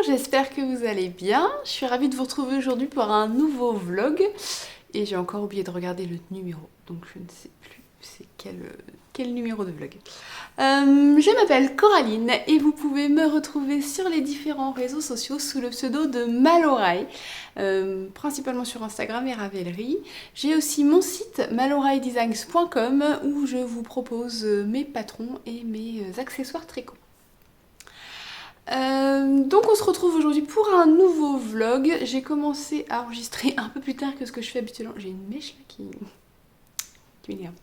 j'espère que vous allez bien. Je suis ravie de vous retrouver aujourd'hui pour un nouveau vlog. Et j'ai encore oublié de regarder le numéro, donc je ne sais plus c'est quel numéro de vlog. Je m'appelle Coraline et vous pouvez me retrouver sur les différents réseaux sociaux sous le pseudo de Maloraï, principalement sur Instagram et Ravelry. J'ai aussi mon site maloraidesigns.com où je vous propose mes patrons et mes accessoires tricot. Donc on se retrouve aujourd'hui pour un nouveau vlog. J'ai commencé à enregistrer un peu plus tard que ce que je fais habituellement. J'ai une mèche là qui m'énerve.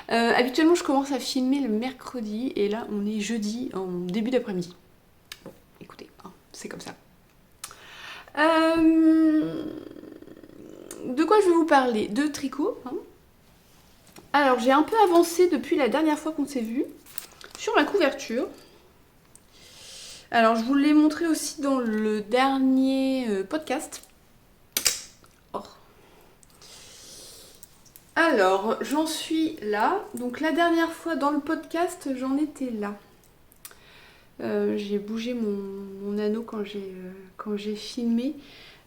Habituellement je commence à filmer le mercredi et là on est jeudi en début d'après-midi. Bon, écoutez, hein, c'est comme ça. De quoi je vais vous parler? De tricot. Hein. Alors j'ai un peu avancé depuis la dernière fois qu'on s'est vu sur la couverture. Alors je vous l'ai montré aussi dans le dernier podcast. Oh. Alors j'en suis là. Donc la dernière fois dans le podcast j'en étais là. J'ai bougé mon anneau quand j'ai filmé.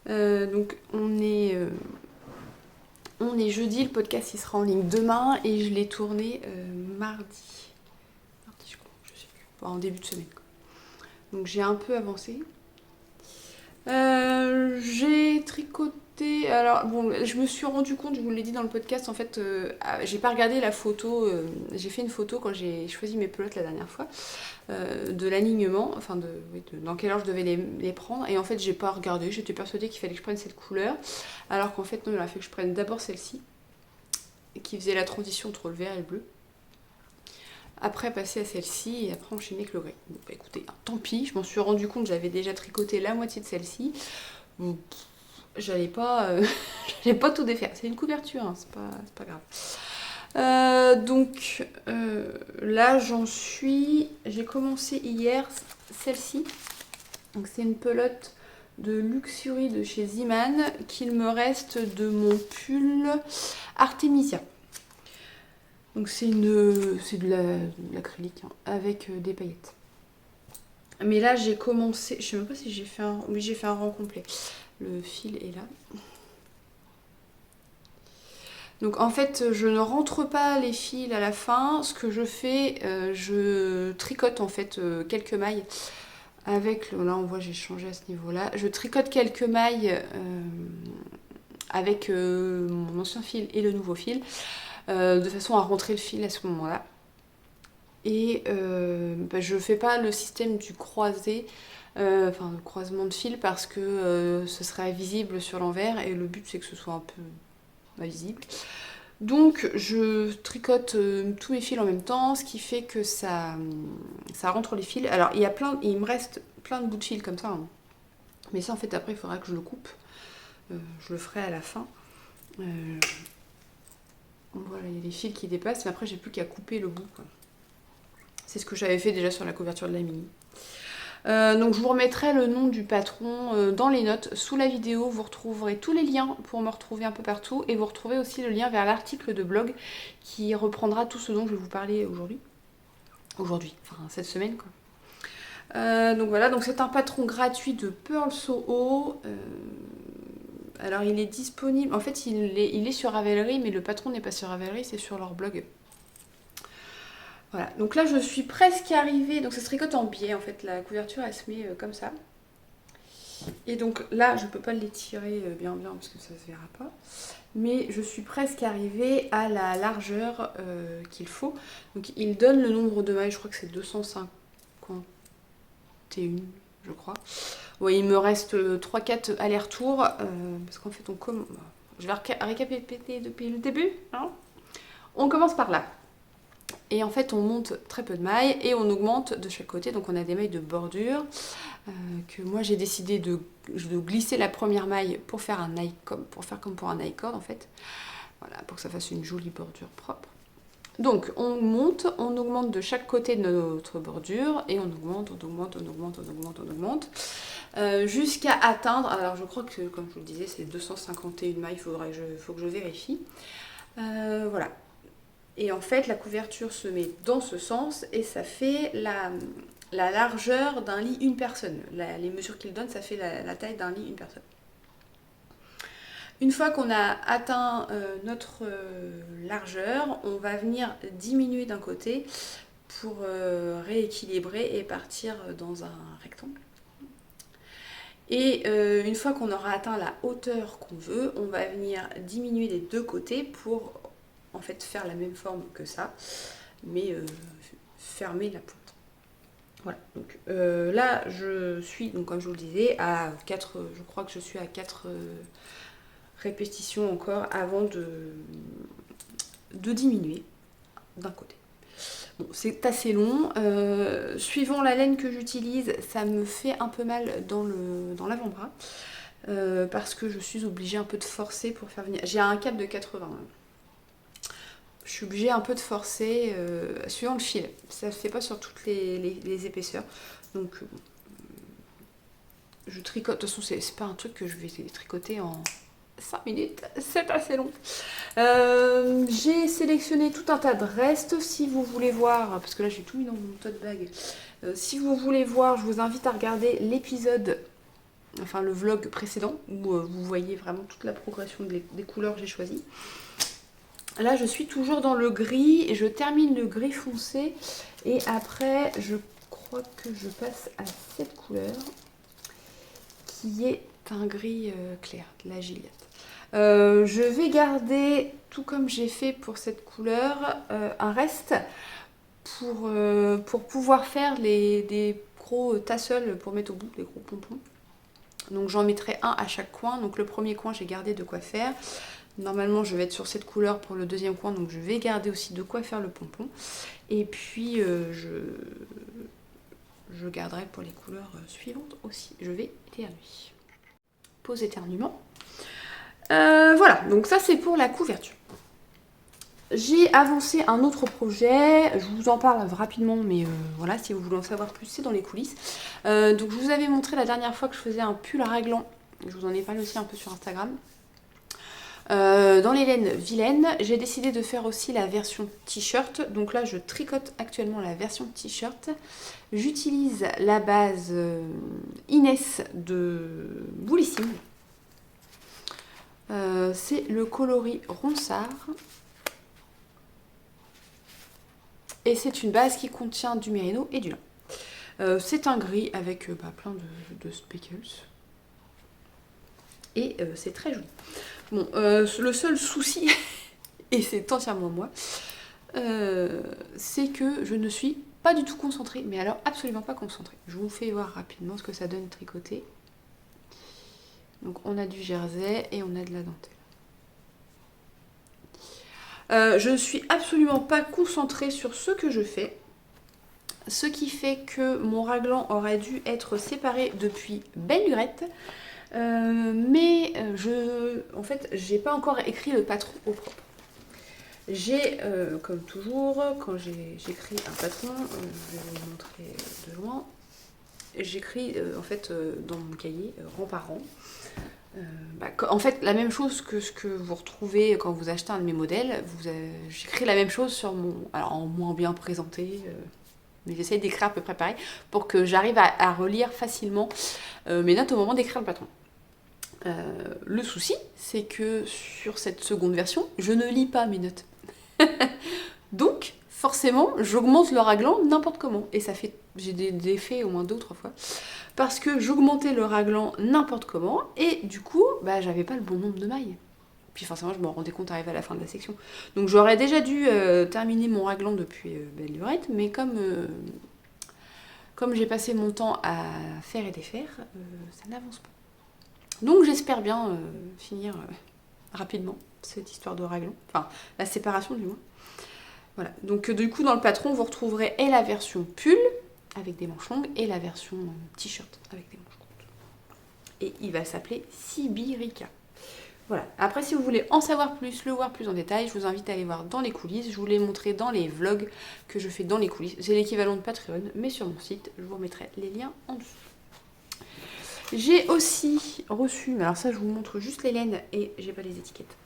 Donc on est jeudi, le podcast il sera en ligne demain et je l'ai tourné mardi. Mardi je crois, je sais plus. Enfin, en début de semaine. Donc j'ai un peu avancé. J'ai tricoté. Alors bon, je me suis rendu compte, je vous l'ai dit dans le podcast, en fait, j'ai pas regardé la photo. J'ai fait une photo quand j'ai choisi mes pelotes la dernière fois, de l'alignement, enfin dans quelle heure je devais les prendre. Et en fait, j'ai pas regardé. J'étais persuadée qu'il fallait que je prenne cette couleur, alors qu'en fait non, il a fait que je prenne d'abord celle-ci, qui faisait la transition entre le vert et le bleu. Après passer à celle-ci et après enchaîner avec le gris. Bon, bah écoutez, tant pis, je m'en suis rendu compte, j'avais déjà tricoté la moitié de celle-ci. Bon, j'allais pas tout défaire. C'est une couverture, hein, c'est pas grave. Donc là j'en suis. J'ai commencé hier celle-ci. Donc c'est une pelote de Luxury de chez Ziman qu'il me reste de mon pull Artemisia. Donc c'est de l'acrylique hein, avec des paillettes. Mais là j'ai commencé, je sais même pas si j'ai fait un... Oui, j'ai fait un rang complet. Le fil est là. Donc en fait je ne rentre pas les fils à la fin. Ce que je fais, je tricote en fait quelques mailles. Avec, là on voit j'ai changé à ce niveau là. Je tricote quelques mailles avec mon ancien fil et le nouveau fil. De façon à rentrer le fil à ce moment-là. Et je fais pas le système du croisé, enfin le croisement de fil parce que ce serait visible sur l'envers et le but c'est que ce soit un peu visible. Donc je tricote tous mes fils en même temps, ce qui fait que ça rentre les fils. Alors il me reste plein de bouts de fil comme ça, hein. Mais ça en fait après il faudra que je le coupe. Je le ferai à la fin. Voilà, il y a les fils qui dépassent, mais après j'ai plus qu'à couper le bout, quoi. C'est ce que j'avais fait déjà sur la couverture de la mini. Donc je vous remettrai le nom du patron dans les notes sous la vidéo. Vous retrouverez tous les liens pour me retrouver un peu partout. Et vous retrouvez aussi le lien vers l'article de blog qui reprendra tout ce dont je vais vous parler aujourd'hui. Enfin cette semaine quoi. Donc voilà, donc c'est un patron gratuit de Pearl Soho. Alors il est disponible, en fait il est sur Ravelry, mais le patron n'est pas sur Ravelry, c'est sur leur blog. Voilà, donc là je suis presque arrivée, donc ça se tricote en biais en fait, la couverture elle se met comme ça. Et donc là je peux pas l'étirer bien parce que ça se verra pas. Mais je suis presque arrivée à la largeur qu'il faut. Donc il donne le nombre de mailles, je crois que c'est 251 je crois. Ouais, il me reste 3-4 allers-retours parce qu'en fait on commence... Je vais récapituler depuis le début. Hein, on commence par là. Et en fait on monte très peu de mailles et on augmente de chaque côté. Donc on a des mailles de bordure que moi j'ai décidé de glisser la première maille pour faire comme pour un I-cord en fait. Voilà, pour que ça fasse une jolie bordure propre. Donc on monte, on augmente de chaque côté de notre bordure et on augmente jusqu'à atteindre, alors je crois que comme je vous le disais c'est 251 mailles, faut que je vérifie. Voilà. Et en fait la couverture se met dans ce sens et ça fait la largeur d'un lit une personne. Les mesures qu'il donne, ça fait la taille d'un lit une personne. Une fois qu'on a atteint notre largeur, on va venir diminuer d'un côté pour rééquilibrer et partir dans un rectangle. Et une fois qu'on aura atteint la hauteur qu'on veut, on va venir diminuer des deux côtés pour en fait faire la même forme que ça, mais fermer la pointe. Voilà, donc là je suis, donc, comme je vous le disais, à 4, je crois que je suis à 4 répétitions encore avant de diminuer d'un côté. Bon, c'est assez long. Suivant la laine que j'utilise, ça me fait un peu mal dans l'avant-bras. Parce que je suis obligée un peu de forcer pour faire venir. J'ai un cap de 80. Je suis obligée un peu de forcer suivant le fil. Ça ne se fait pas sur toutes les épaisseurs. Donc je tricote. De toute façon, c'est pas un truc que je vais tricoter en 5 minutes. C'est assez long. J'ai sélectionné tout un tas de restes. Si vous voulez voir, parce que là j'ai tout mis dans mon tote bag. Si vous voulez voir, je vous invite à regarder l'épisode, enfin le vlog précédent, où vous voyez vraiment toute la progression des couleurs que j'ai choisies. Là je suis toujours dans le gris et je termine le gris foncé et après je crois que je passe à cette couleur qui est un gris clair, de la Gilliatt. Je vais garder, tout comme j'ai fait pour cette couleur, un reste pour pouvoir faire des gros tassells pour mettre au bout, des gros pompons. Donc j'en mettrai un à chaque coin. Donc le premier coin, j'ai gardé de quoi faire. Normalement, je vais être sur cette couleur pour le deuxième coin, donc je vais garder aussi de quoi faire le pompon. Et puis, je garderai pour les couleurs suivantes aussi. Je vais éternuer. Pause éternuement. Voilà, donc ça c'est pour la couverture. J'ai avancé un autre projet, je vous en parle rapidement, mais voilà, si vous voulez en savoir plus, c'est dans les coulisses. Donc je vous avais montré la dernière fois que je faisais un pull raglan, je vous en ai parlé aussi un peu sur Instagram. Dans les laines vilaines, j'ai décidé de faire aussi la version t-shirt. Donc là, je tricote actuellement la version t-shirt. J'utilise la base Inès de Boulissime. C'est le coloris Ronsard. Et c'est une base qui contient du mérino et du lin. C'est un gris avec plein de speckles. Et c'est très joli. Bon, le seul souci, et c'est entièrement moi, c'est que je ne suis pas du tout concentrée, mais alors absolument pas concentrée. Je vous fais voir rapidement ce que ça donne tricoté. Donc on a du jersey et on a de la dentelle. Je ne suis absolument pas concentrée sur ce que je fais. Ce qui fait que mon raglan aurait dû être séparé depuis belle lurette. Mais en fait, j'ai pas encore écrit le patron au propre. J'ai, comme toujours, quand j'écris un patron, je vais vous le montrer de loin, j'écris en fait dans mon cahier, rang par rang. En fait, la même chose que ce que vous retrouvez quand vous achetez un de mes modèles, j'écris la même chose sur mon... Alors en moins bien présenté, mais j'essaye d'écrire à peu près pareil, pour que j'arrive à relire facilement mes notes au moment d'écrire le patron. Le souci, c'est que sur cette seconde version, je ne lis pas mes notes. Donc, forcément, j'augmente le raglan n'importe comment. Et ça fait... J'ai des faits au moins 2 ou 3 fois. Parce que j'augmentais le raglan n'importe comment. Et du coup, j'avais pas le bon nombre de mailles. Puis forcément, je me rendais compte arrivé à la fin de la section. Donc j'aurais déjà dû terminer mon raglan depuis belle lurette. Mais comme j'ai passé mon temps à faire et défaire, ça n'avance pas. Donc j'espère bien finir rapidement cette histoire de raglan. Enfin, la séparation du moins. Voilà. Donc du coup, dans le patron, vous retrouverez et la version pull avec des manches longues et la version t-shirt avec des manches courtes. Et il va s'appeler Sibirica. Voilà. Après, si vous voulez en savoir plus, le voir plus en détail, je vous invite à aller voir dans les coulisses. Je vous l'ai montré dans les vlogs que je fais dans les coulisses. C'est l'équivalent de Patreon, mais sur mon site. Je vous remettrai les liens en dessous. J'ai aussi reçu, mais alors ça je vous montre juste les laines et j'ai pas les étiquettes.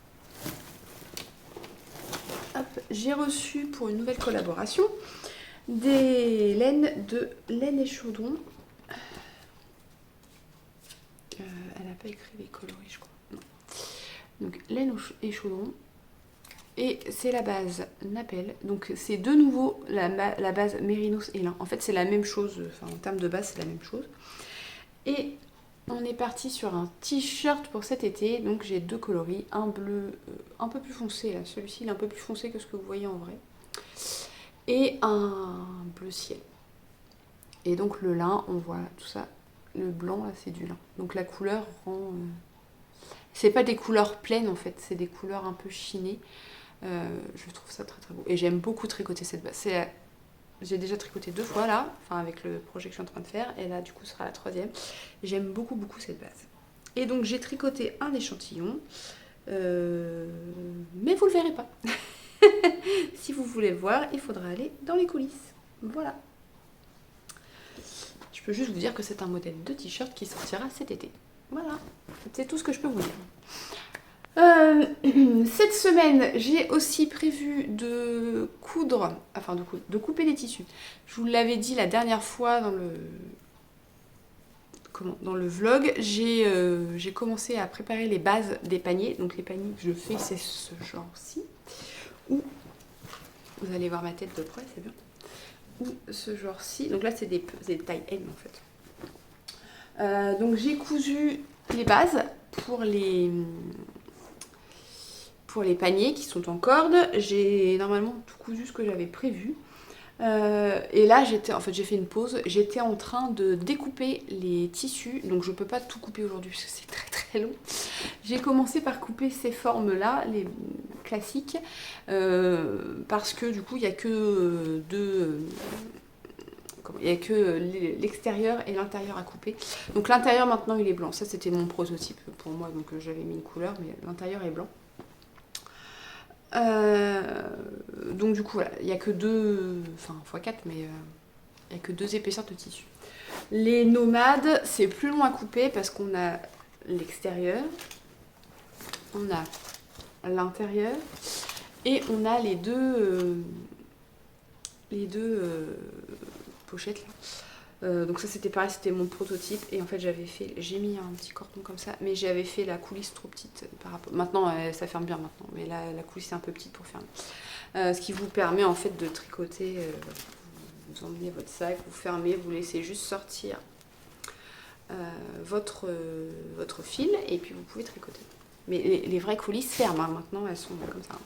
Hop, j'ai reçu pour une nouvelle collaboration des laines de laine et chaudron. Elle n'a pas écrit les coloris, je crois. Non. Donc laine et chaudron. Et c'est la base Napel. Donc c'est de nouveau la base Mérinos et lin. En fait c'est la même chose, enfin en termes de base c'est la même chose. Et on est parti sur un t-shirt pour cet été. Donc j'ai deux coloris, un bleu un peu plus foncé là. Celui-ci il est un peu plus foncé que ce que vous voyez en vrai. Et un bleu ciel. Et donc le lin, on voit tout ça. Le blanc là c'est du lin. Donc la couleur rend... C'est pas des couleurs pleines en fait, c'est des couleurs un peu chinées. Je trouve ça très très beau. Et j'aime beaucoup tricoter cette base. J'ai déjà tricoté 2 fois là, enfin avec le projet que je suis en train de faire. Et là du coup ce sera la 3e. J'aime beaucoup beaucoup cette base. Et donc j'ai tricoté un échantillon. Mais vous le verrez pas. Si vous voulez le voir, il faudra aller dans les coulisses. Voilà. Je peux juste vous dire que c'est un modèle de t-shirt qui sortira cet été. Voilà. C'est tout ce que je peux vous dire. Cette semaine, j'ai aussi prévu de coudre, enfin de couper les tissus. Je vous l'avais dit la dernière fois dans le vlog, j'ai commencé à préparer les bases des paniers. Donc les paniers que je fais, c'est ce genre-ci. Ou, vous allez voir ma tête de près, c'est bien. Ou ce genre-ci. Donc là, c'est des tailles M en fait. Donc j'ai cousu les bases pour les paniers qui sont en corde. J'ai normalement tout cousu ce que j'avais prévu. Et là, j'ai fait une pause. J'étais en train de découper les tissus. Donc je peux pas tout couper aujourd'hui parce que c'est très très long. J'ai commencé par couper ces formes-là, les classiques. Parce que du coup, il n'y a que l'extérieur et l'intérieur à couper. Donc l'intérieur maintenant il est blanc. Ça c'était mon prototype pour moi. Donc j'avais mis une couleur, mais l'intérieur est blanc. Donc du coup voilà, il n'y a que 2, enfin x4, mais il n'y a que 2 épaisseurs de tissu. Les nomades, c'est plus long à couper parce qu'on a l'extérieur, on a l'intérieur et on a les deux pochettes là. Donc ça c'était pareil, c'était mon prototype et en fait j'ai mis un petit cordon comme ça, mais j'avais fait la coulisse trop petite par rapport. Maintenant ça ferme bien maintenant, mais là la coulisse est un peu petite pour fermer. Ce qui vous permet en fait de tricoter, vous emmenez votre sac, vous fermez, vous laissez juste sortir votre fil et puis vous pouvez tricoter. Mais les vraies coulisses ferment, hein. Maintenant elles sont comme ça.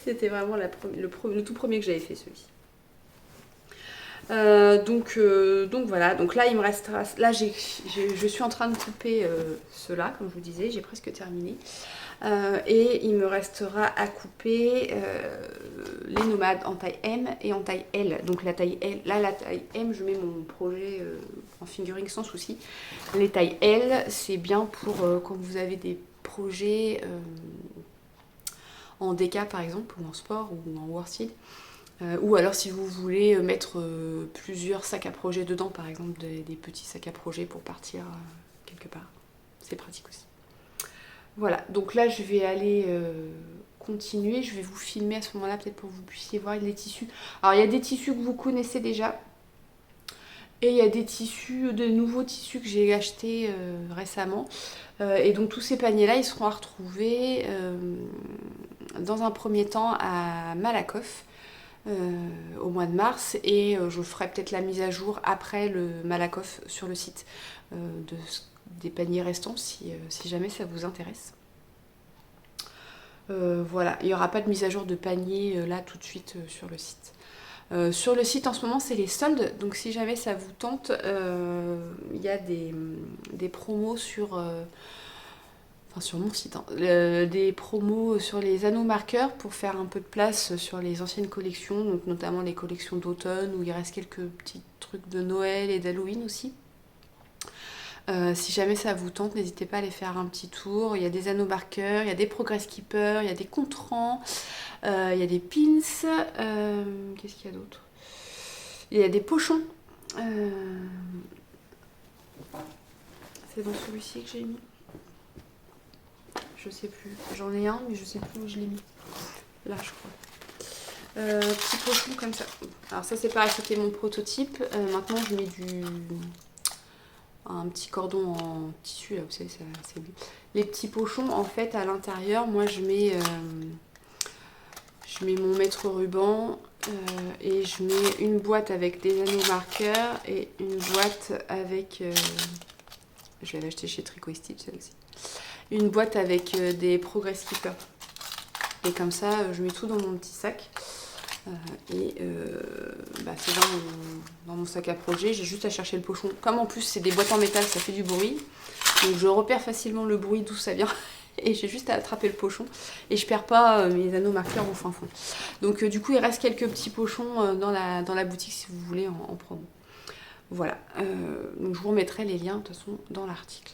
C'était vraiment le tout premier que j'avais fait, celui-ci. Donc voilà, donc là il me restera, là je suis en train de couper cela, comme je vous disais, j'ai presque terminé. Et il me restera à couper les nomades en taille M et en taille L. Donc la taille L, là la taille M, je mets mon projet en fingering sans souci. Les tailles L, c'est bien pour quand vous avez des projets en DK par exemple, ou en sport, ou en worsted. Ou alors si vous voulez mettre plusieurs sacs à projet dedans, par exemple des petits sacs à projet pour partir quelque part. C'est pratique aussi. Voilà, donc là je vais aller continuer. Je vais vous filmer à ce moment-là, peut-être pour que vous puissiez voir les tissus. Alors il y a des tissus que vous connaissez déjà. Et il y a des tissus, de nouveaux tissus que j'ai achetés récemment. Et donc tous ces paniers-là, ils seront à retrouver dans un premier temps à Malakoff. Au mois de mars et je ferai peut-être la mise à jour après le Malakoff sur le site des paniers restants si jamais ça vous intéresse. Voilà, il n'y aura pas de mise à jour de panier là tout de suite sur le site. Sur le site en ce moment c'est les soldes, donc si jamais ça vous tente, il y a des promos sur mon site, hein, des promos sur les anneaux marqueurs pour faire un peu de place sur les anciennes collections, donc notamment les collections d'automne où il reste quelques petits trucs de Noël et d'Halloween aussi. Si jamais ça vous tente, n'hésitez pas à aller faire un petit tour. Il y a des anneaux marqueurs, il y a des progress keepers, il y a des contrants, il y a des pins. Qu'est-ce qu'il y a d'autre? Il y a des pochons. C'est dans celui-ci que j'ai mis. Je sais plus. J'en ai un, mais je sais plus où je l'ai mis. Là, je crois. Petit pochon comme ça. Alors ça c'est pareil, c'était mon prototype. Maintenant je mets un petit cordon en tissu là, vous savez, c'est les petits pochons en fait à l'intérieur. Moi je mets mon mètre ruban et je mets une boîte avec des anneaux marqueurs et une boîte avec je l'avais acheté chez Tricot Stitch celle-ci. Une boîte avec des Progress Keeper. Et comme ça, je mets tout dans mon petit sac. C'est dans mon sac à projet. J'ai juste à chercher le pochon. Comme en plus, c'est des boîtes en métal, ça fait du bruit. Donc je repère facilement le bruit d'où ça vient. Et j'ai juste à attraper le pochon. Et je perds pas mes anneaux marqueurs au fin fond. Donc du coup, il reste quelques petits pochons dans la boutique si vous voulez en prendre. Voilà. Donc je vous remettrai les liens de toute façon dans l'article.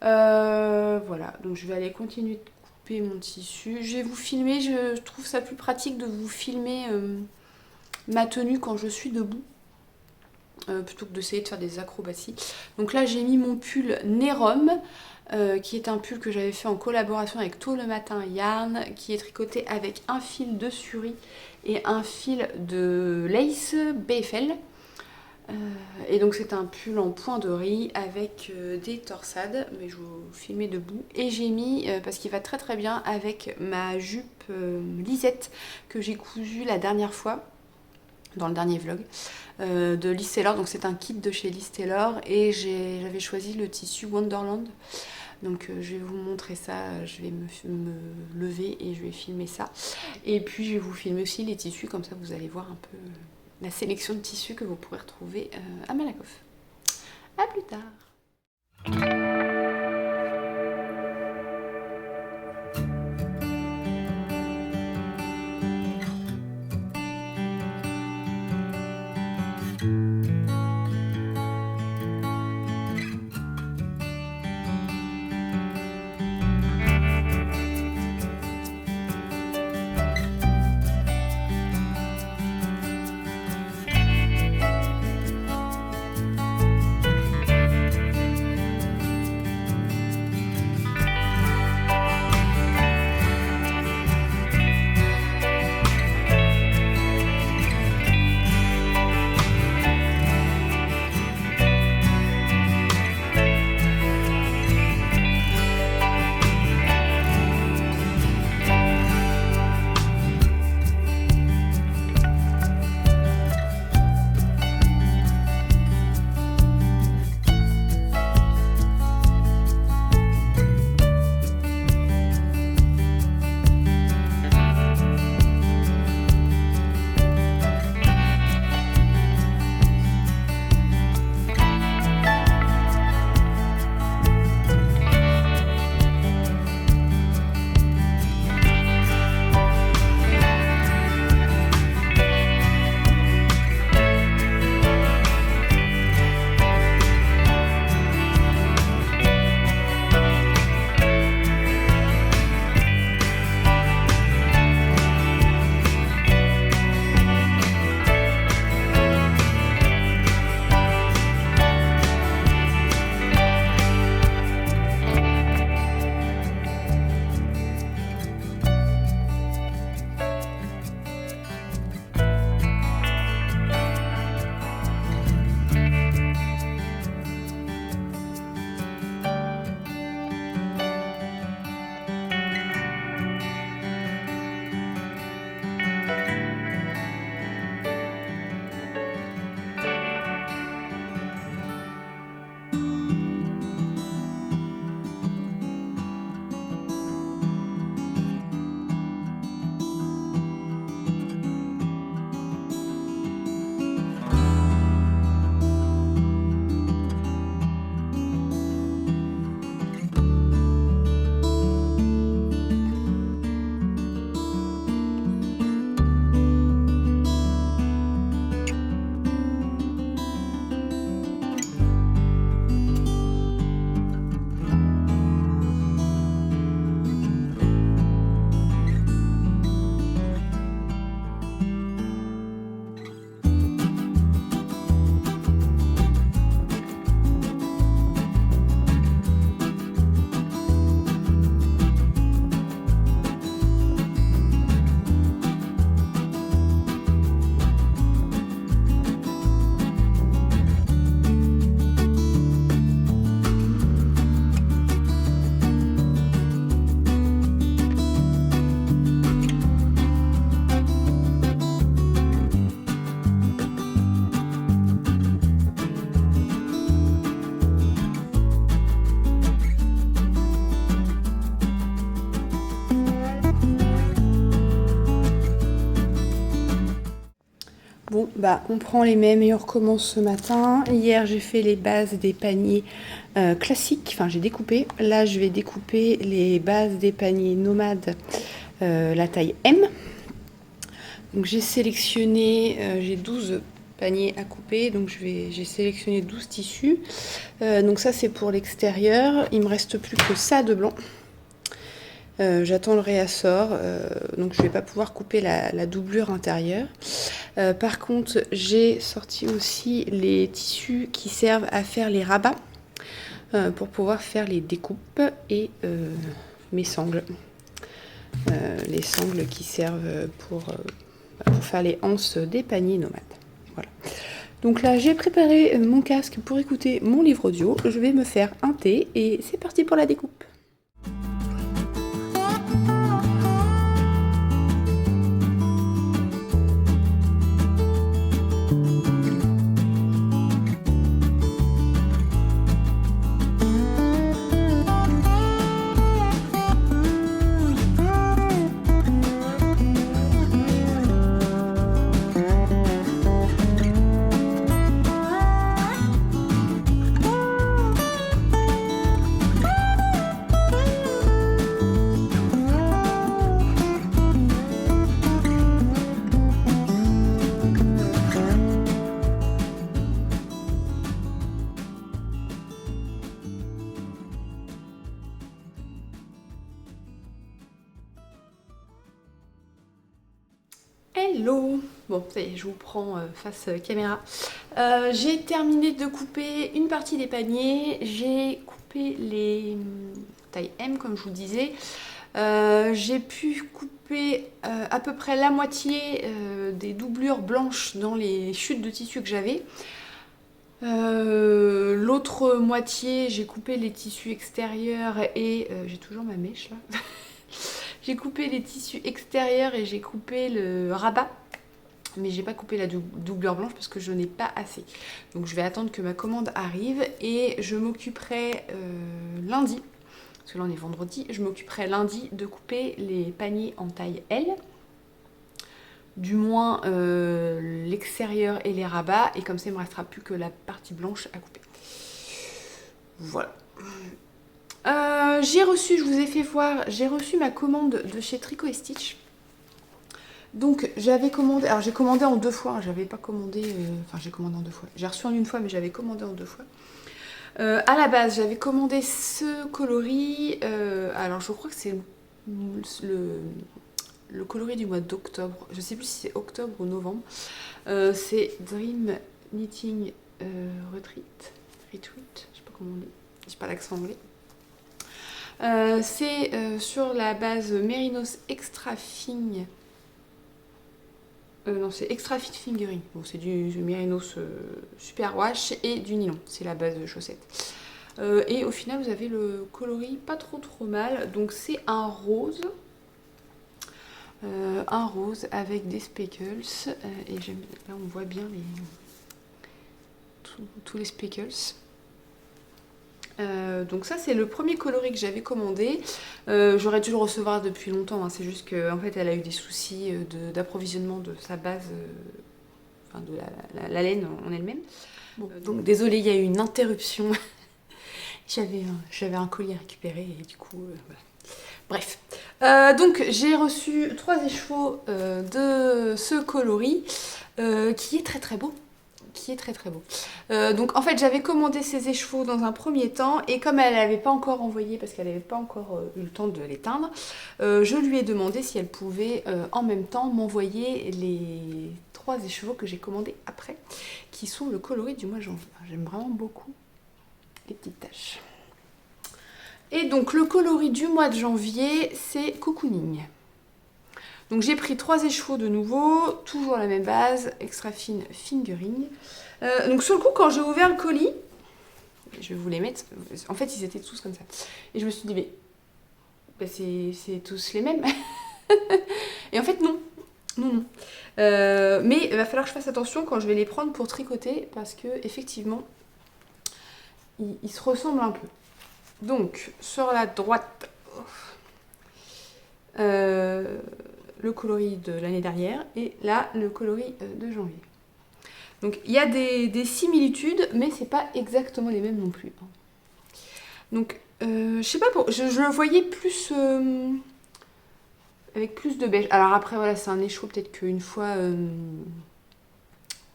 Voilà. Donc je vais aller continuer de couper mon tissu. Je vais vous filmer. Je trouve ça plus pratique de vous filmer ma tenue quand je suis debout. Plutôt que d'essayer de faire des acrobaties. Donc là j'ai mis mon pull Nérom, qui est un pull que j'avais fait en collaboration avec Tôt le Matin Yarn, qui est tricoté avec un fil de Suri et un fil de lace BFL. Et donc c'est un pull en point de riz avec des torsades, mais je vais vous filmer debout. Et j'ai mis, parce qu'il va très très bien avec ma jupe lisette que j'ai cousue la dernière fois, dans le dernier vlog, de Liz Taylor. Donc c'est un kit de chez Liz Taylor et j'avais choisi le tissu Wonderland. Donc je vais vous montrer ça, je vais me lever et je vais filmer ça. Et puis je vais vous filmer aussi les tissus, comme ça vous allez voir un peu la sélection de tissus que vous pourrez retrouver à Malakoff. A plus tard. Bon, bah on prend les mêmes et on recommence ce matin. Hier, j'ai fait les bases des paniers classiques, enfin j'ai découpé. Là, je vais découper les bases des paniers nomades, la taille M. Donc j'ai sélectionné, j'ai 12 paniers à couper, donc j'ai sélectionné 12 tissus. Donc ça c'est pour l'extérieur, il me reste plus que ça de blanc. J'attends le réassort, donc je vais pas pouvoir couper la doublure intérieure. Par contre, j'ai sorti aussi les tissus qui servent à faire les rabats pour pouvoir faire les découpes et mes sangles. Les sangles qui servent pour faire les anses des paniers nomades. Voilà. Donc là, j'ai préparé mon casque pour écouter mon livre audio. Je vais me faire un thé et c'est parti pour la découpe. Hello! Bon, ça y est, je vous prends face caméra. J'ai terminé de couper une partie des paniers. J'ai coupé les tailles M, comme je vous disais. J'ai pu couper à peu près la moitié des doublures blanches dans les chutes de tissu que j'avais. L'autre moitié, j'ai coupé les tissus extérieurs et j'ai toujours ma mèche là. J'ai coupé les tissus extérieurs et j'ai coupé le rabat. Mais j'ai pas coupé la doublure blanche parce que je n'ai pas assez. Donc je vais attendre que ma commande arrive et je m'occuperai lundi, parce que là on est vendredi, je m'occuperai lundi de couper les paniers en taille L. Du moins l'extérieur et les rabats. Et comme ça il ne me restera plus que la partie blanche à couper. Voilà. J'ai reçu, je vous ai fait voir, j'ai reçu ma commande de chez Tricot & Stitch. Donc j'avais commandé, alors j'ai commandé en 2 fois, j'avais pas commandé, enfin j'ai commandé en 2 fois. J'ai reçu en 1 fois mais j'avais commandé en 2 fois. À la base j'avais commandé ce coloris, alors je crois que c'est le coloris du mois d'octobre, je sais plus si c'est octobre ou novembre. C'est Dream Knitting Retreat, je sais pas comment on dit, j'ai pas l'accent anglais. C'est sur la base Mérinos Extra Fine. Non, c'est Extra Fit Fingering. Bon, c'est du Mérinos Super Wash et du nylon. C'est la base de chaussettes. Et au final, vous avez le coloris pas trop mal. Donc, c'est un rose. Un rose avec des speckles. Et là, on voit bien tous les speckles. Donc ça c'est le premier coloris que j'avais commandé. J'aurais dû le recevoir depuis longtemps, hein. C'est juste qu'en fait elle a eu des soucis d'approvisionnement de sa base, enfin de la laine en elle-même. Bon, donc désolée, il y a eu une interruption. J'avais un colis à récupérer et du coup voilà. Bref, donc j'ai reçu 3 écheveaux de ce coloris qui est très beau. Donc en fait j'avais commandé ces écheveaux dans un premier temps et comme elle n'avait pas encore envoyé parce qu'elle n'avait pas encore eu le temps de les teindre, je lui ai demandé si elle pouvait en même temps m'envoyer les 3 écheveaux que j'ai commandés après, qui sont le coloris du mois de janvier. J'aime vraiment beaucoup les petites taches. Et donc le coloris du mois de janvier, c'est Cocooning. Donc j'ai pris 3 écheveaux de nouveau, toujours la même base, Extra Fine Fingering. Donc sur le coup, quand j'ai ouvert le colis, je vais vous les mettre, en fait ils étaient tous comme ça. Et je me suis dit, mais c'est tous les mêmes. Et en fait non. Mais il va falloir que je fasse attention quand je vais les prendre pour tricoter, parce que effectivement, ils se ressemblent un peu. Donc sur la droite, le coloris de l'année dernière et là le coloris de janvier. Donc il y a des similitudes, mais c'est pas exactement les mêmes non plus. Donc je sais pas, je le voyais plus avec plus de beige. Alors après voilà, c'est un écheau peut-être qu'une fois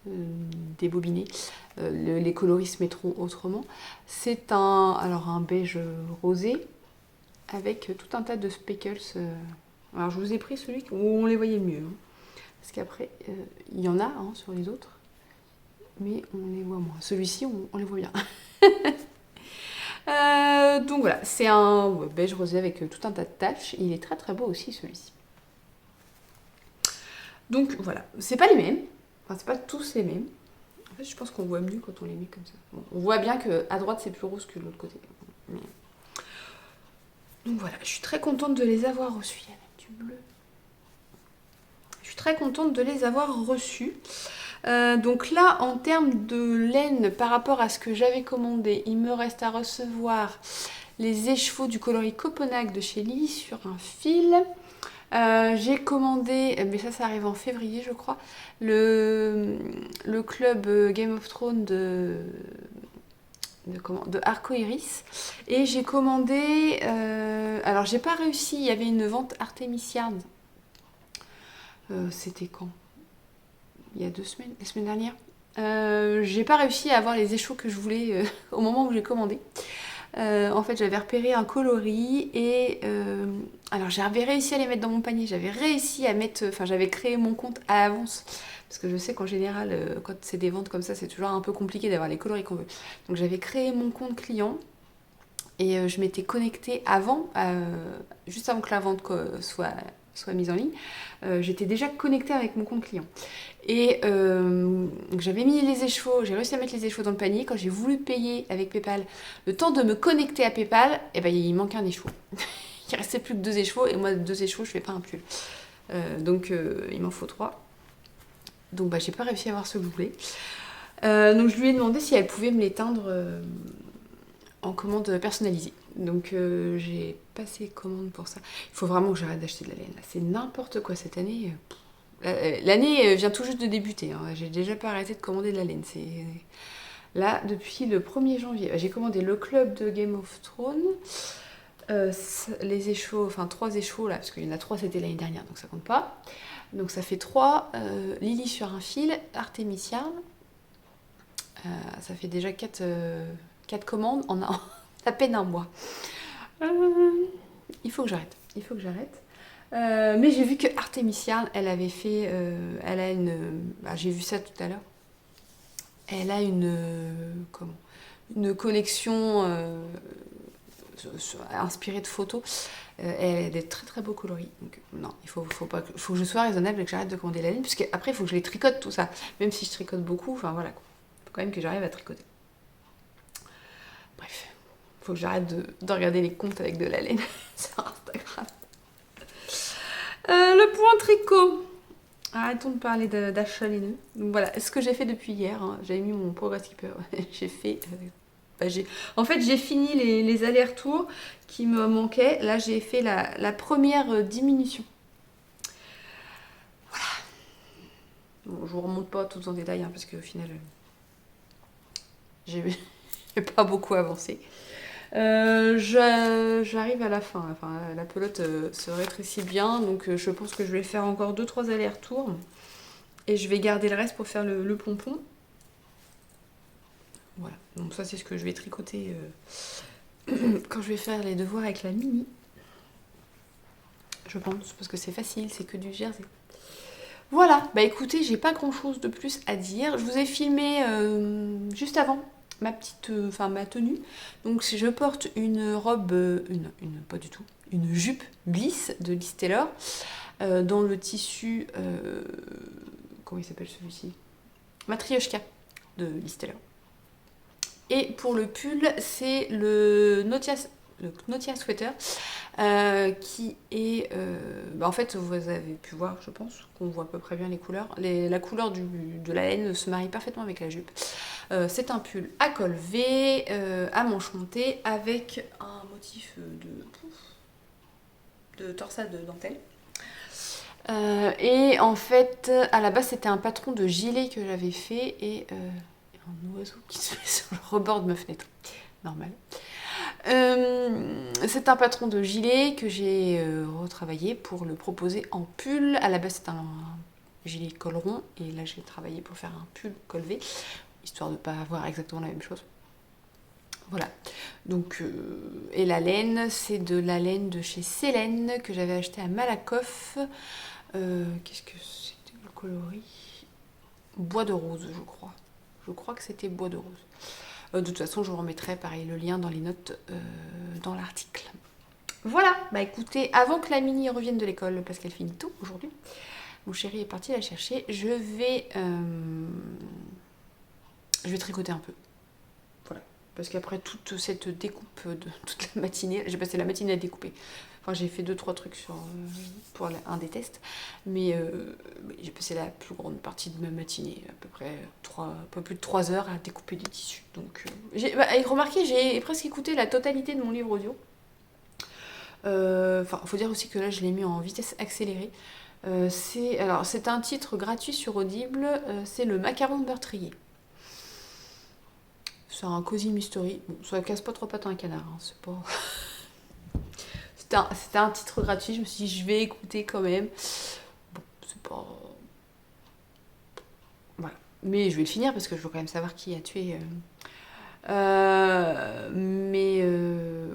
débobiné, les coloris se mettront autrement. C'est un beige rosé avec tout un tas de speckles. Alors je vous ai pris celui où on les voyait mieux. Parce qu'après, il y en a sur les autres, mais on les voit moins. Celui-ci, on les voit bien. Donc voilà, c'est un beige rosé avec tout un tas de taches. Il est très très beau aussi celui-ci. Donc voilà, c'est pas les mêmes. Enfin, c'est pas tous les mêmes. En fait, je pense qu'on voit mieux quand on les met comme ça. Bon, on voit bien qu'à droite, c'est plus rose que de l'autre côté. Mais... Donc voilà, je suis très contente de les avoir reçus. Il y a même du bleu. Je suis très contente de les avoir reçus. Donc là, en termes de laine, par rapport à ce que j'avais commandé, il me reste à recevoir les écheveaux du coloris Copenhague de chez Lily sur un fil. J'ai commandé, mais ça arrive en février je crois, le club Game of Thrones de Arcoiris. Et j'ai commandé, alors j'ai pas réussi, il y avait une vente Artemisian. C'était quand? Il y a 2 semaines, la semaine dernière. J'ai pas réussi à avoir les échos que je voulais au moment où j'ai commandé. En fait, j'avais repéré un coloris et alors j'avais réussi à les mettre dans mon panier. J'avais réussi à mettre, enfin j'avais créé mon compte à l'avance parce que je sais qu'en général, quand c'est des ventes comme ça, c'est toujours un peu compliqué d'avoir les coloris qu'on veut. Donc j'avais créé mon compte client et je m'étais connectée avant, juste avant que la vente soit mise en ligne. J'étais déjà connectée avec mon compte client. Et j'avais mis les écheveaux, j'ai réussi à mettre les écheveaux dans le panier. Quand j'ai voulu payer avec PayPal, le temps de me connecter à PayPal, et ben, il manquait un écheveau. Il restait plus que 2 écheveaux, et moi, 2 écheveaux, je fais pas un pull. Donc il m'en faut 3. Donc bah, j'ai pas réussi à avoir ce que je voulais. Donc je lui ai demandé si elle pouvait me les teindre en commande personnalisée. Donc j'ai passé commande pour ça. Il faut vraiment que j'arrête d'acheter de la laine. C'est n'importe quoi cette année. L'année vient tout juste de débuter. J'ai déjà pas arrêté de commander de la laine. Là, depuis le 1er janvier, j'ai commandé le club de Game of Thrones. Les écheveaux, enfin 3 écheveaux là, parce qu'il y en a 3 c'était l'année dernière, donc ça compte pas. Donc ça fait 3. Lily sur un fil, Artemisia. Ça fait déjà 4 commandes en à peine un mois. Il faut que j'arrête. Mais j'ai vu que Artemisia, elle avait fait... elle a une... j'ai vu ça tout à l'heure. Elle a une collection inspirée de photos. Elle a des très très beaux coloris. Donc non, il faut que je sois raisonnable et que j'arrête de commander la laine. Parce qu'après, il faut que je les tricote tout ça. Même si je tricote beaucoup, enfin voilà quoi. Il faut quand même que j'arrive à tricoter. Bref, il faut que j'arrête de regarder les comptes avec de la laine sur Instagram. Le point tricot. Arrêtons de parler d'achat laineux. Donc voilà, ce que j'ai fait depuis hier, j'avais mis mon progress keeper. J'ai fait... en fait, j'ai fini les allers-retours qui me manquaient. Là, j'ai fait la première diminution. Voilà. Bon, je vous remonte pas tout en détail, parce qu'au final, j'ai pas beaucoup avancé. J'arrive à la fin. Enfin, la pelote se rétrécit bien, donc je pense que je vais faire encore 2-3 allers-retours. Et je vais garder le reste pour faire le pompon. Voilà, donc ça c'est ce que je vais tricoter quand je vais faire les devoirs avec la Mini. Je pense, parce que c'est facile, c'est que du jersey. Voilà, bah écoutez, j'ai pas grand chose de plus à dire. Je vous ai filmé juste avant ma tenue. Donc je porte une robe, pas du tout, une jupe Bliss de Liz Taylor dans le tissu, comment il s'appelle celui-ci, Matryoshka de Liz Taylor. Et pour le pull, c'est le Notia Sweater qui est... en fait, vous avez pu voir, je pense, qu'on voit à peu près bien les couleurs. La couleur de la laine se marie parfaitement avec la jupe. C'est un pull à col V, à manches montées, avec un motif de torsade de dentelle. Et en fait, à la base, c'était un patron de gilet que j'avais fait et un oiseau qui se met sur le rebord de ma fenêtre. Normal. C'est un patron de gilet que j'ai retravaillé pour le proposer en pull. À la base, c'est un gilet col rond et là, j'ai travaillé pour faire un pull col V, histoire de ne pas avoir exactement la même chose. Voilà. Donc, et la laine, c'est de la laine de chez Célène que j'avais acheté à Malakoff. Qu'est-ce que c'était le coloris? Bois de rose, je crois. Je crois que c'était bois de rose. De toute façon, je vous remettrai pareil le lien dans les notes dans l'article. Voilà, bah écoutez, avant que la mini revienne de l'école, parce qu'elle finit tôt aujourd'hui, mon chéri est parti la chercher, je vais tricoter un peu. Voilà. Parce qu'après toute cette découpe de toute la matinée, j'ai passé la matinée à découper. Enfin, j'ai fait 2-3 trucs pour un des tests, mais j'ai passé la plus grande partie de ma matinée, à peu près un peu plus de 3 heures à découper des tissus. Donc, remarquez, j'ai presque écouté la totalité de mon livre audio. Enfin, faut dire aussi que là, je l'ai mis en vitesse accélérée. C'est un titre gratuit sur Audible, c'est Le Macaron meurtrier. C'est un cozy mystery. Bon, ça casse pas trop pattes à un canard, hein, c'est pas... C'était un titre gratuit, je me suis dit je vais écouter quand même. Bon, c'est pas... Voilà. Mais je vais le finir parce que je veux quand même savoir qui a tué...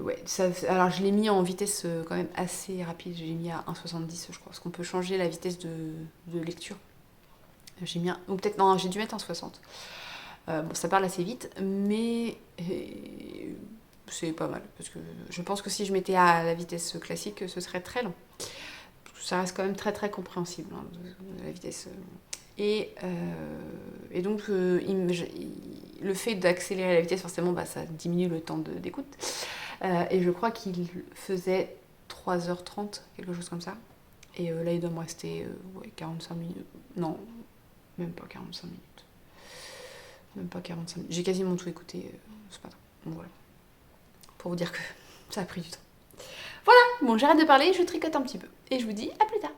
ouais, alors je l'ai mis en vitesse quand même assez rapide, j'ai mis à 1,70 je crois, parce qu'on peut changer la vitesse de lecture. J'ai mis ou peut-être, non, j'ai dû mettre 1,60. Bon, ça parle assez vite, mais c'est pas mal, parce que je pense que si je mettais à la vitesse classique, ce serait très long. Ça reste quand même très très compréhensible, hein, la vitesse. Et donc, le fait d'accélérer la vitesse, forcément, bah, ça diminue le temps d'écoute. Et je crois qu'il faisait 3h30, quelque chose comme ça. Et là, il doit me rester 45 minutes. Non, même pas 45 minutes. Même pas 45 minutes. J'ai quasiment tout écouté ce matin. Donc voilà. Pour vous dire que ça a pris du temps. Voilà, bon, j'arrête de parler, je tricote un petit peu. Et je vous dis à plus tard.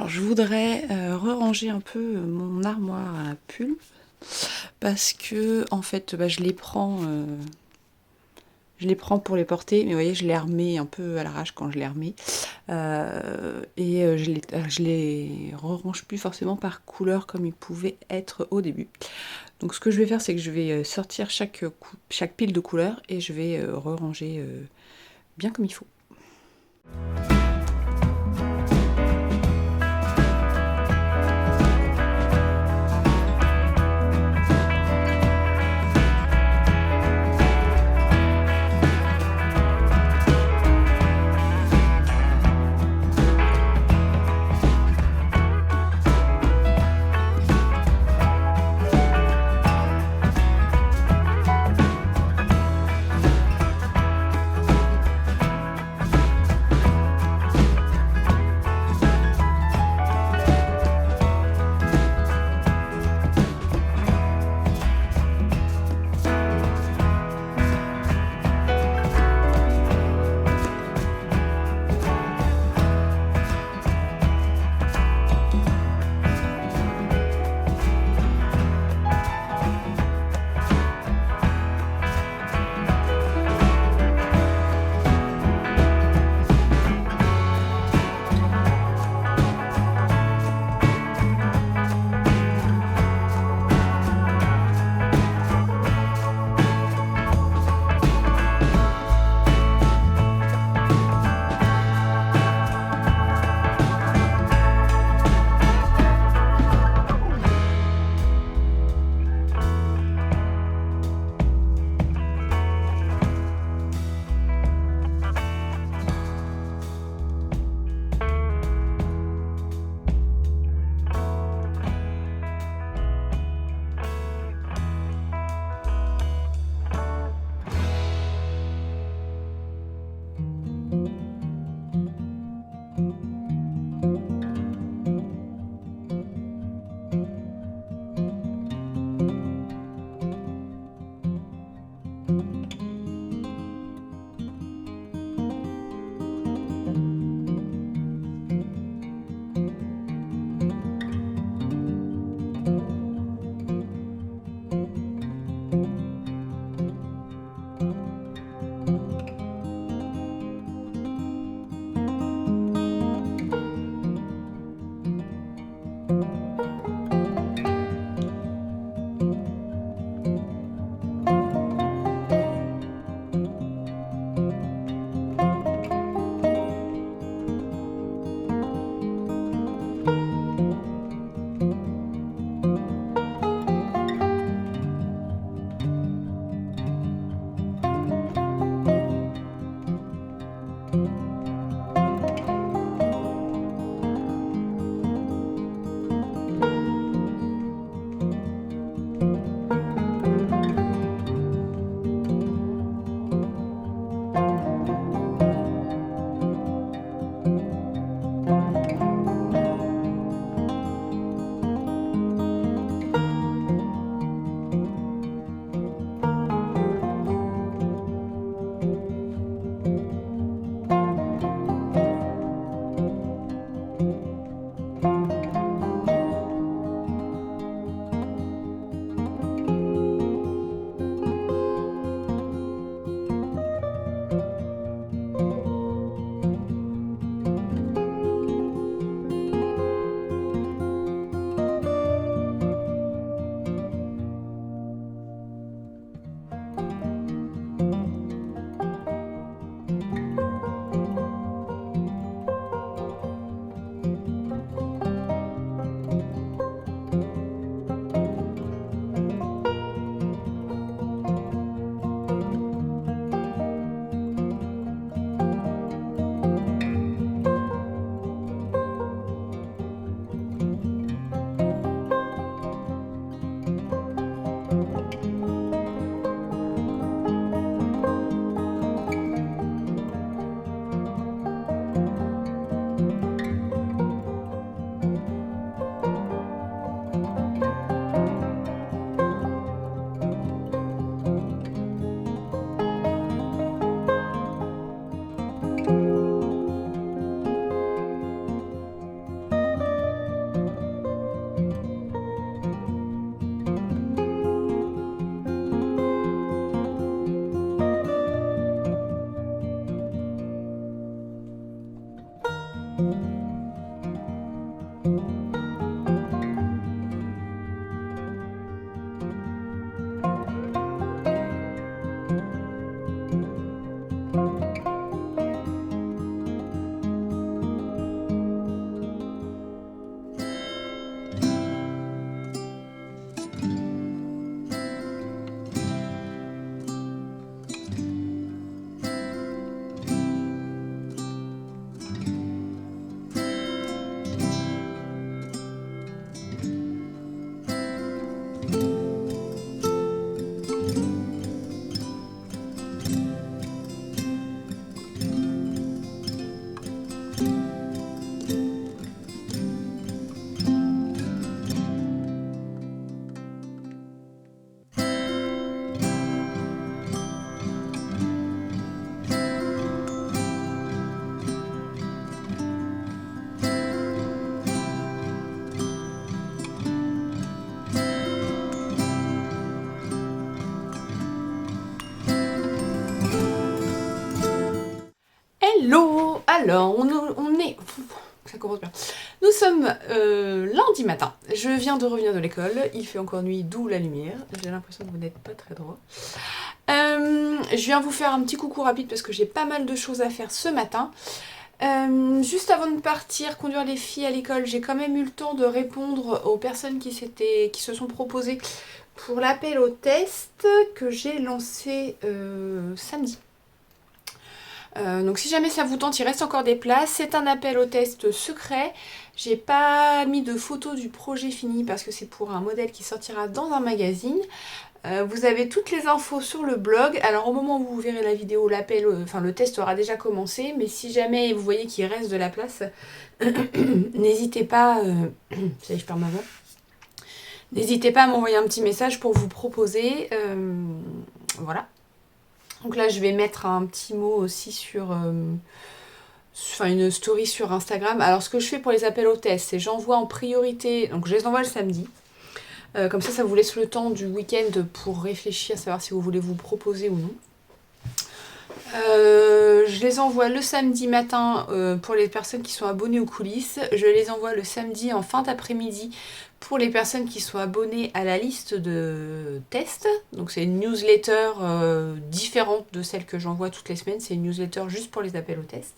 Alors, je voudrais re-ranger un peu mon armoire à pulls parce que, en fait, je les prends pour les porter, mais vous voyez, je les remets un peu à l'arrache quand je les remets. Je les re-range plus forcément par couleur comme ils pouvaient être au début. Donc, ce que je vais faire, c'est que je vais sortir chaque pile de couleurs et je vais re-ranger bien comme il faut. Alors, on est... Ça commence bien. Nous sommes lundi matin. Je viens de revenir de l'école. Il fait encore nuit, d'où la lumière. J'ai l'impression que vous n'êtes pas très droit. Je viens vous faire un petit coucou rapide parce que j'ai pas mal de choses à faire ce matin. Juste avant de partir conduire les filles à l'école, j'ai quand même eu le temps de répondre aux personnes qui se sont proposées pour l'appel au test que j'ai lancé samedi. Donc si jamais ça vous tente, il reste encore des places. C'est un appel au test secret. J'ai pas mis de photo du projet fini parce que c'est pour un modèle qui sortira dans un magazine. Vous avez toutes les infos sur le blog. Alors au moment où vous verrez la vidéo, le test aura déjà commencé. Mais si jamais vous voyez qu'il reste de la place, n'hésitez pas... ça y est, je perds ma voix. N'hésitez pas à m'envoyer un petit message pour vous proposer. Voilà. Donc là, je vais mettre un petit mot aussi sur... une story sur Instagram. Alors, ce que je fais pour les appels au test, c'est j'envoie en priorité... Donc, je les envoie le samedi. Comme ça vous laisse le temps du week-end pour réfléchir, savoir si vous voulez vous proposer ou non. Je les envoie le samedi matin pour les personnes qui sont abonnées aux coulisses. Je les envoie le samedi en fin d'après-midi pour les personnes qui sont abonnées à la liste de tests. Donc c'est une newsletter différente de celle que j'envoie toutes les semaines. C'est une newsletter juste pour les appels aux tests.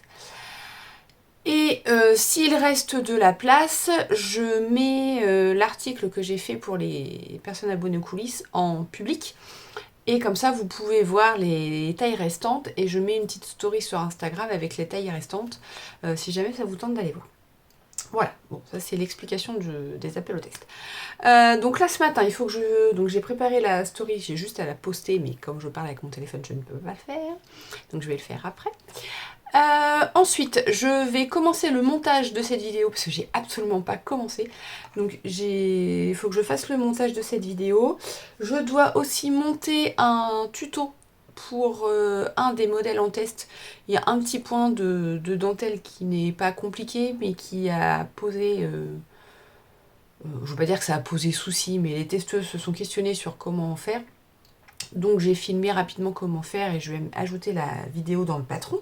Et s'il reste de la place, je mets l'article que j'ai fait pour les personnes abonnées aux coulisses en public. Et comme ça, vous pouvez voir les tailles restantes. Et je mets une petite story sur Instagram avec les tailles restantes, si jamais ça vous tente d'aller voir. Voilà, bon, ça c'est l'explication des appels au test. Donc là, ce matin, il faut que je... Donc j'ai préparé la story, j'ai juste à la poster, mais comme je parle avec mon téléphone, je ne peux pas le faire. Donc je vais le faire après. Ensuite, je vais commencer le montage de cette vidéo parce que j'ai absolument pas commencé. Donc il faut que je fasse le montage de cette vidéo. Je dois aussi monter un tuto pour un des modèles en test. Il y a un petit point de dentelle qui n'est pas compliqué mais qui a posé... je ne veux pas dire que ça a posé souci, mais les testeuses se sont questionnées sur comment faire. Donc j'ai filmé rapidement comment faire et je vais ajouter la vidéo dans le patron.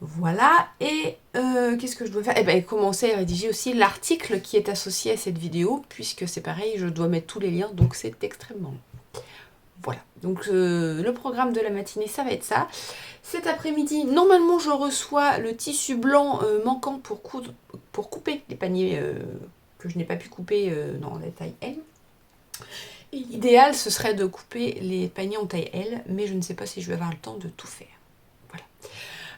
Voilà, et qu'est-ce que je dois faire? Eh bien, commencer à rédiger aussi l'article qui est associé à cette vidéo, puisque c'est pareil, je dois mettre tous les liens, donc c'est extrêmement long. Voilà, donc le programme de la matinée, ça va être ça. Cet après-midi, normalement, je reçois le tissu blanc manquant pour couper les paniers que je n'ai pas pu couper dans la taille M. L'idéal, ce serait de couper les paniers en taille L, mais je ne sais pas si je vais avoir le temps de tout faire.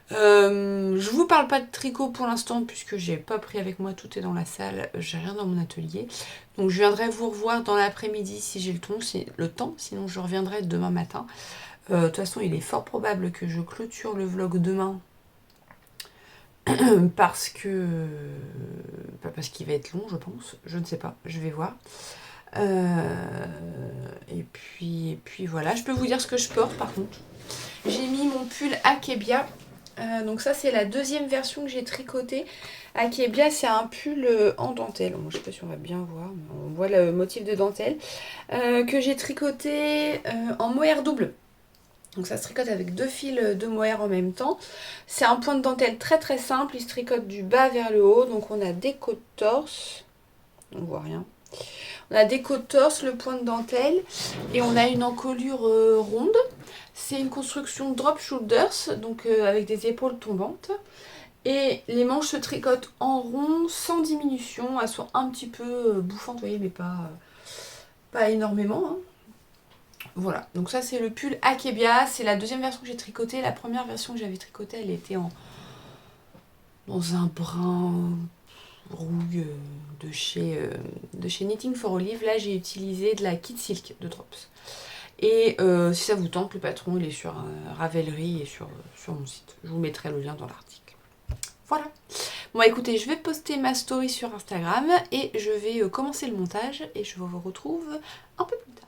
Je vous parle pas de tricot pour l'instant puisque j'ai pas pris avec moi, tout est dans la salle, j'ai rien dans mon atelier. Donc je viendrai vous revoir dans l'après-midi si j'ai le temps, sinon je reviendrai demain matin. De toute façon, il est fort probable que je clôture le vlog demain parce qu'il va être long, je pense. Je ne sais pas, je vais voir. Et puis voilà, je peux vous dire ce que je porte par contre. J'ai mis mon pull Akebia. Donc ça c'est la deuxième version que j'ai tricotée. Akebia, c'est un pull en dentelle. Bon, je sais pas si on va bien voir, mais on voit le motif de dentelle. Que j'ai tricoté en mohair double. Donc ça se tricote avec 2 fils de mohair en même temps. C'est un point de dentelle très très simple. Il se tricote du bas vers le haut. Donc on a des côtes torse. On voit rien. On a des côtes torse, le point de dentelle. Et on a une encolure ronde. C'est une construction drop shoulders, donc avec des épaules tombantes. Et les manches se tricotent en rond, sans diminution. Elles sont un petit peu bouffantes, vous voyez, mais pas énormément. Hein. Voilà, donc ça c'est le pull Akebia. C'est la deuxième version que j'ai tricotée. La première version que j'avais tricotée, elle était dans un brun rouge de chez Knitting for Olive. Là, j'ai utilisé de la Kid Silk de Drops. Et si ça vous tente, le patron il est sur Ravelry et sur mon site. Je vous mettrai le lien dans l'article. Voilà. Bon écoutez, je vais poster ma story sur Instagram et je vais commencer le montage et je vous retrouve un peu plus tard.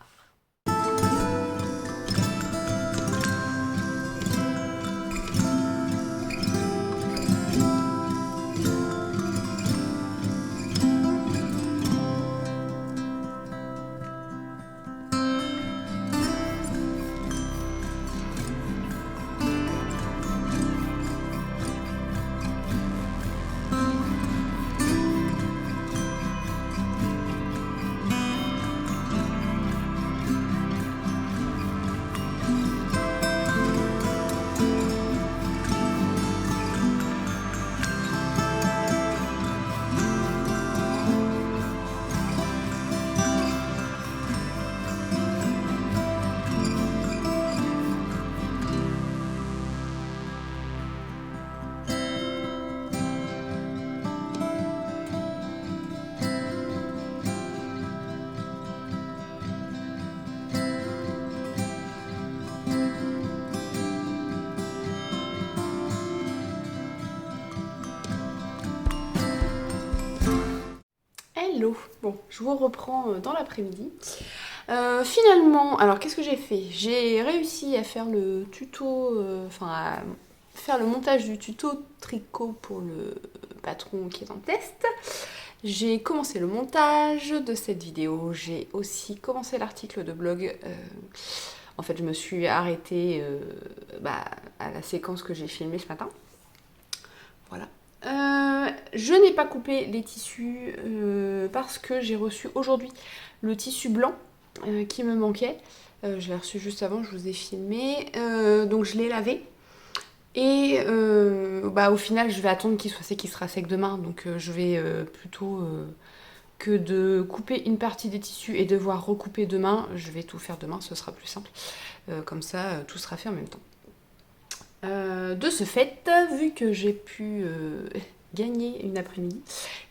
Hello. Bon, je vous reprends dans l'après-midi. Finalement, alors qu'est-ce que j'ai fait? J'ai réussi à faire le tuto, à faire le montage du tuto tricot pour le patron qui est en test. J'ai commencé le montage de cette vidéo. J'ai aussi commencé l'article de blog. En fait, je me suis arrêtée à la séquence que j'ai filmée ce matin. Voilà. Je n'ai pas coupé les tissus parce que j'ai reçu aujourd'hui le tissu blanc qui me manquait. Je l'ai reçu juste avant, je vous ai filmé. Donc je l'ai lavé. Et au final, je vais attendre qu'il soit sec, qu'il sera sec demain. Donc je vais plutôt que de couper une partie des tissus et devoir recouper demain. Je vais tout faire demain, ce sera plus simple. Comme ça, tout sera fait en même temps. De ce fait, vu que j'ai pu gagner une après-midi,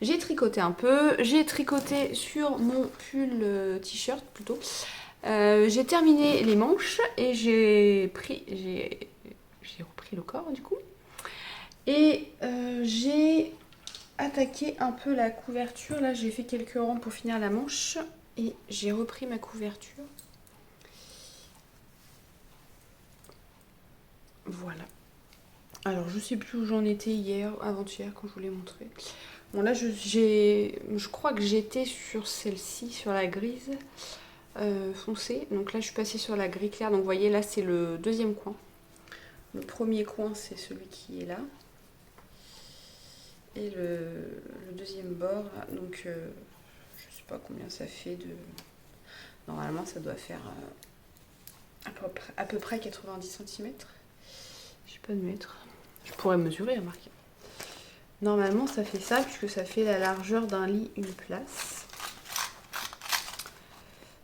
j'ai tricoté un peu. J'ai tricoté sur mon pull t-shirt plutôt. J'ai terminé les manches et j'ai repris le corps du coup. Et j'ai attaqué un peu la couverture. Là, j'ai fait quelques rangs pour finir la manche et j'ai repris ma couverture. Voilà. Alors, je sais plus où j'en étais hier, avant-hier, quand je vous l'ai montré. Bon, là, je crois que j'étais sur celle-ci, sur la grise foncée. Donc là, je suis passée sur la gris claire. Donc, vous voyez, là, c'est le deuxième coin. Le premier coin, c'est celui qui est là. Et le deuxième bord, là. Donc, je sais pas combien ça fait de... Normalement, ça doit faire à peu près 90 cm. Je sais pas de mètre. Je pourrais mesurer, remarquez. Normalement, ça fait ça, puisque ça fait la largeur d'un lit, une place.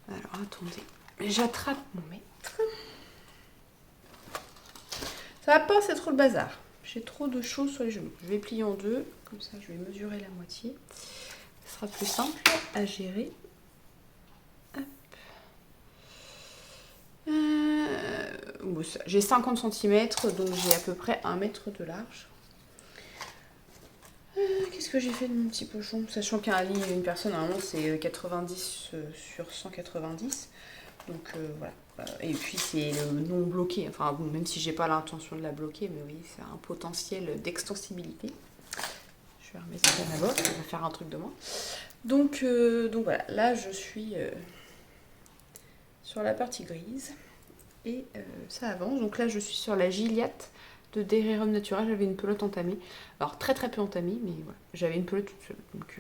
Alors, attendez. J'attrape mon mètre. Ça va pas, c'est trop le bazar. J'ai trop de choses sur les genoux. Je vais plier en deux. Comme ça, je vais mesurer la moitié. Ce sera plus simple à gérer. J'ai 50 cm, donc j'ai à peu près 1 mètre de large. Qu'est-ce que j'ai fait de mon petit pochon? Sachant qu'un lit, une personne, normalement, c'est 90 sur 190. Donc voilà. Et puis c'est le non bloqué. Enfin, bon, même si j'ai pas l'intention de la bloquer, mais oui, c'est un potentiel d'extensibilité. Je vais remettre ça d'abord, on va faire un truc de moins. Donc voilà, là je suis sur la partie grise. Et ça avance. Donc là, je suis sur la Gilliatt de Derrière Homme Naturel. J'avais une pelote entamée. Alors, très très peu entamée, mais voilà. J'avais une pelote toute seule. Donc,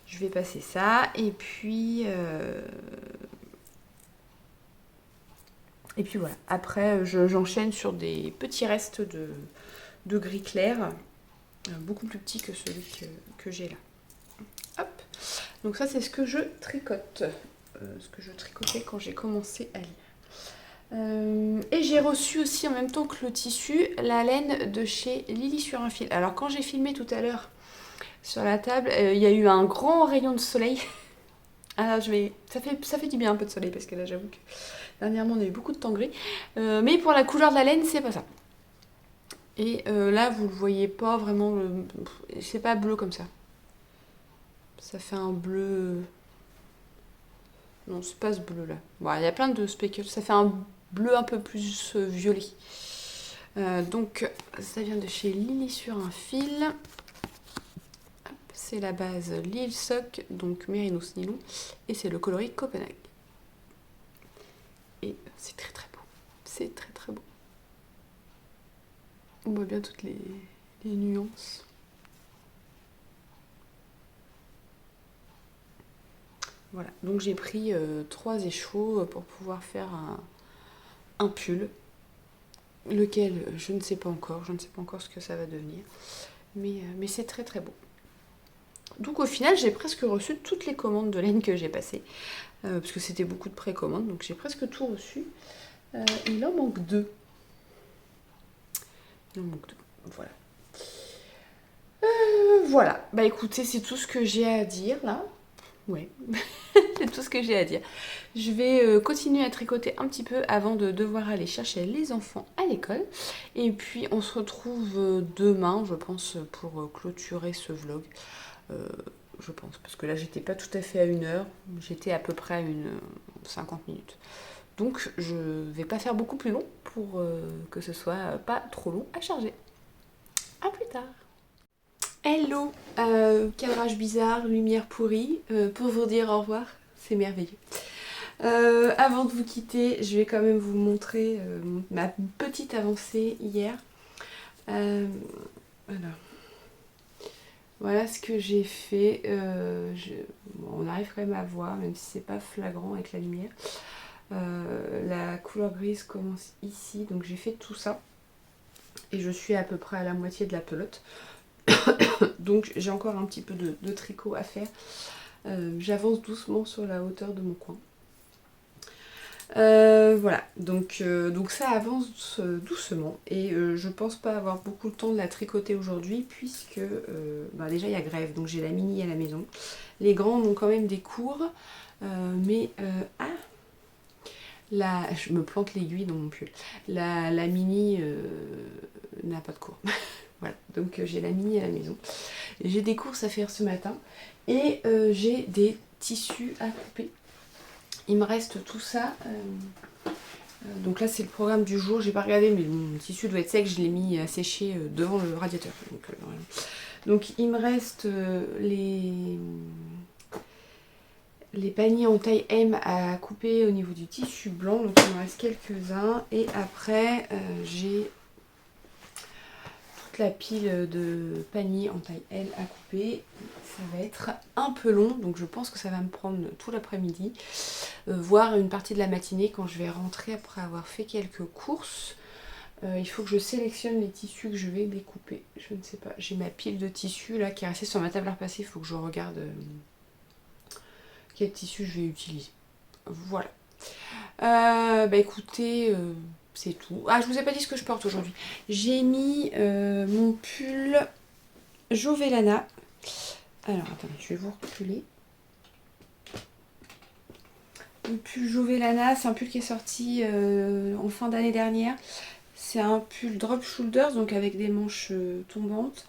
je vais passer ça. Et puis voilà. Après, j'enchaîne sur des petits restes de gris clair. Beaucoup plus petits que celui que j'ai là. Hop. Donc ça, c'est ce que je tricote. Ce que je tricotais quand j'ai commencé à lire. Et j'ai reçu aussi en même temps que le tissu la laine de chez Lily sur un fil. Alors quand j'ai filmé tout à l'heure sur la table, il y a eu un grand rayon de soleil. Alors ça fait du bien un peu de soleil parce que là j'avoue que dernièrement on a eu beaucoup de temps gris. Mais pour la couleur de la laine c'est pas ça. Et là vous le voyez pas vraiment, c'est pas bleu comme ça. Ça fait un bleu... Non, c'est pas ce bleu là. Bon, il y a plein de speckles. Ça fait un bleu un peu plus violet. Donc ça vient de chez Lily sur un fil. C'est la base Lille Sock, donc Mérinos Nylon. Et c'est le coloris Copenhague. Et c'est très très beau. C'est très très beau. On voit bien toutes les nuances. Voilà, donc j'ai pris 3 échos pour pouvoir faire un pull, lequel je ne sais pas encore ce que ça va devenir, mais c'est très très beau. Donc au final, j'ai presque reçu toutes les commandes de laine que j'ai passées, parce que c'était beaucoup de précommandes, donc j'ai presque tout reçu. Il en manque 2. Voilà. Voilà, bah écoutez, c'est tout ce que j'ai à dire là. Ouais, c'est tout ce que j'ai à dire. Je vais continuer à tricoter un petit peu avant de devoir aller chercher les enfants à l'école. Et puis on se retrouve demain, je pense, pour clôturer ce vlog. je pense. Parce que là, j'étais pas tout à fait à 1 heure. J'étais à peu près à 50 minutes. Donc, je vais pas faire beaucoup plus long pour que ce soit pas trop long à charger. A plus tard. Hello, cadrage bizarre, lumière pourrie, pour vous dire au revoir, c'est merveilleux. Avant de vous quitter, je vais quand même vous montrer ma petite avancée hier. Voilà ce que j'ai fait. Bon, on arrive quand même à voir, même si c'est pas flagrant avec la lumière. La couleur grise commence ici, donc j'ai fait tout ça. Et je suis à peu près à la moitié de la pelote. Donc j'ai encore un petit peu de tricot à faire. J'avance doucement sur la hauteur de mon coin. Voilà, donc ça avance doucement et je pense pas avoir beaucoup de temps de la tricoter aujourd'hui puisque déjà il y a grève, donc j'ai la mini à la maison. Les grands ont quand même des cours, mais je me plante l'aiguille dans mon pull. La mini n'a pas de cours. Voilà, donc j'ai la mini à la maison. J'ai des courses à faire ce matin et j'ai des tissus à couper. Il me reste tout ça. Donc là c'est le programme du jour. J'ai pas regardé mais mon tissu doit être sec. Je l'ai mis à sécher devant le radiateur. Donc il me reste les paniers en taille M à couper au niveau du tissu blanc. Donc il me reste quelques-uns. Et après j'ai la pile de paniers en taille L à couper. Ça va être un peu long, donc je pense que ça va me prendre tout l'après-midi, voire une partie de la matinée quand je vais rentrer après avoir fait quelques courses. Il faut que je sélectionne les tissus que je vais découper. Je ne sais pas, j'ai ma pile de tissus là qui est restée sur ma table à repasser. Il faut que je regarde quel tissu je vais utiliser. Voilà. Écoutez... c'est tout. Ah, je vous ai pas dit ce que je porte aujourd'hui. J'ai mis mon pull Jovelana. Alors, attendez, je vais vous reculer. Le pull Jovelana, c'est un pull qui est sorti en fin d'année dernière. C'est un pull drop shoulders, donc avec des manches tombantes,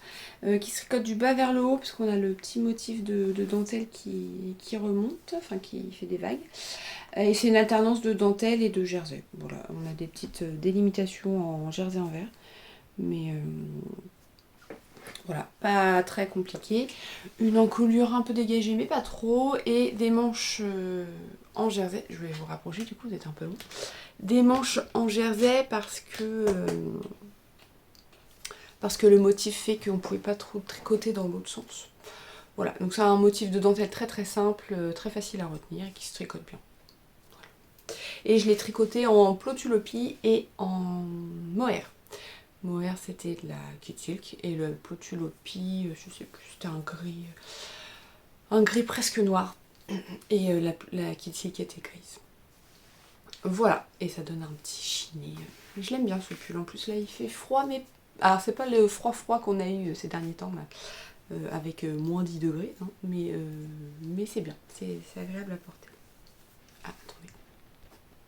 qui se tricote du bas vers le haut, parce qu'on a le petit motif de dentelle qui remonte, enfin qui fait des vagues. Et c'est une alternance de dentelle et de jersey. Voilà, on a des petites délimitations en jersey en vert. Mais voilà, pas très compliqué. Une encolure un peu dégagée, mais pas trop. Et des manches en jersey. Je vais vous rapprocher, du coup, vous êtes un peu long. Des manches en jersey parce que le motif fait qu'on ne pouvait pas trop tricoter dans l'autre sens. Voilà, donc c'est un motif de dentelle très très simple, très facile à retenir et qui se tricote bien. Et je l'ai tricoté en Plotulopie et en mohair. Mohair c'était de la Kid Silk et le Plotulopie, je sais plus, c'était un gris presque noir. Et la Kid Silk était grise. Voilà, et ça donne un petit chiné. Je l'aime bien ce pull, en plus là il fait froid, mais... Alors c'est pas le froid qu'on a eu ces derniers temps, avec moins 10 degrés, hein, mais c'est bien, c'est agréable à porter. Ah, attendez.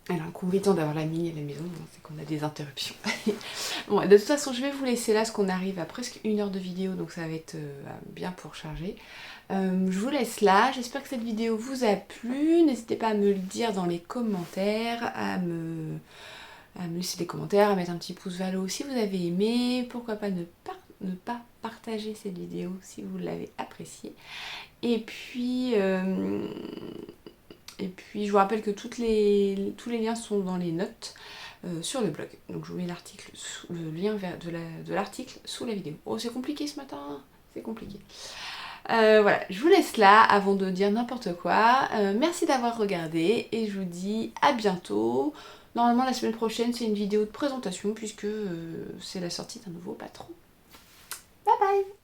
Alors, l'inconvénient d'avoir la mini à la maison, c'est qu'on a des interruptions. Bon, de toute façon, je vais vous laisser là, parce qu'on arrive à presque 1 heure de vidéo, donc ça va être bien pour charger. Je vous laisse là, j'espère que cette vidéo vous a plu. N'hésitez pas à me le dire dans les commentaires, à me laisser des commentaires, à mettre un petit pouce vers le haut si vous avez aimé. Pourquoi pas ne pas partager cette vidéo si vous l'avez appréciée. Et puis je vous rappelle que tous les liens sont dans les notes sur le blog. Donc je vous mets le lien de l'article sous la vidéo. Oh, c'est compliqué ce matin, c'est compliqué. Voilà, je vous laisse là avant de dire n'importe quoi. Merci d'avoir regardé et je vous dis à bientôt. Normalement la semaine prochaine c'est une vidéo de présentation puisque c'est la sortie d'un nouveau patron. Bye bye!